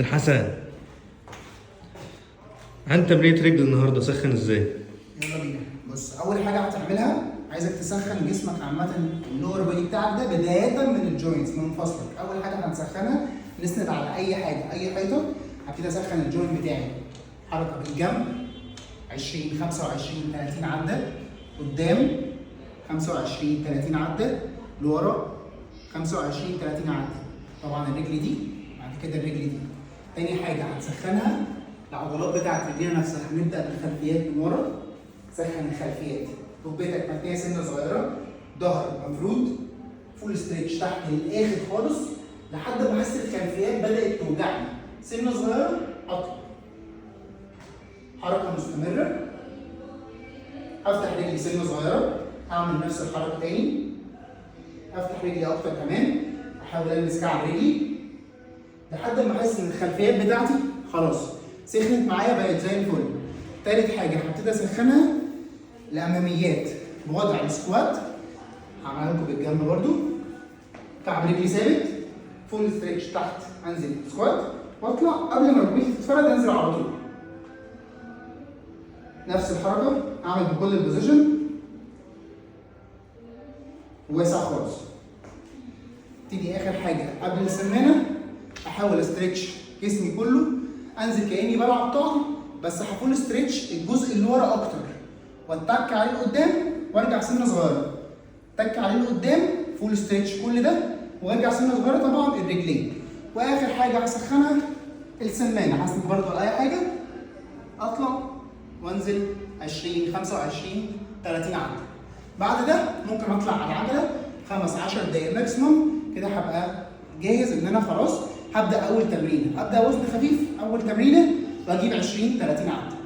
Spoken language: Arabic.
كابتن حسن، عن تمرينة رجل النهارده سخن ازاي؟ يلا بينا. بص، اول حاجه هتعملها عايزك تسخن جسمك عامه، اللور بودي بتاعك ده بدايه من الجوينتس من مفاصلك. اول حاجه هنسخنها نسند على اي حاجه، اي حيطه. هبتدي اسخن الجوينت بتاعي. حركه بالجنب 20 25 30 عده، قدام 25 30 عده، لورا 25 30 عده. طبعا الرجل دي بعد كده الرجل دي. تاني حاجه هنسخنها العضلات بتاعت رجلينا نفسها. هنبدا بالخلفيات من ورا، سخن الخلفيات. ركبتك متنيه سنه صغيره، ظهر مفرود، فول ستريتش تحت للاخر خالص لحد ما احس الخلفيات بدات توجعني. سنه صغيره اطلع. حركه مستمره. افتح رجلي سنه صغيره، اعمل نفس الحركه تاني. افتح رجلي اكتر كمان، احاول المس كعب رجلي لحد ما احس ان الخلفيات بتاعتي خلاص سخنت معايا بقت زي الفل. تالت حاجه هبتدي اسخنها الاماميات بوضع السكوات. هعملها لكم بالجنب برضو. كعب رجلي ثابت، فول ستريتش تحت، انزل سكوات واطلع. قبل ما ركبتي تتفرد انزل على طول. نفس الحركه اعمل بكل البوزيشن واسع خالص. تيجي اخر حاجه قبل السمانه احاول استريتش جسمي كله، انزل كاني بلعب طعن بس هفول ستريتش الجزء اللي ورا اكتر، واتك عليه لقدام وارجع سنه صغيره. اتك عليه لقدام، فول ستريتش كل ده وارجع سنه صغيره. طبعا الرجلين. واخر حاجه هسخنها السمانه. هسند برضه على اي حاجه، اطلع وانزل 20 25 30 عده. بعد ده ممكن اطلع على العجله 15 دقيقه ماكسيموم. كده هبقى جاهز ان انا خلاص هبدا اول تمرينه. ابدا وزن خفيف اول تمرينه واجيب 20 30 عده.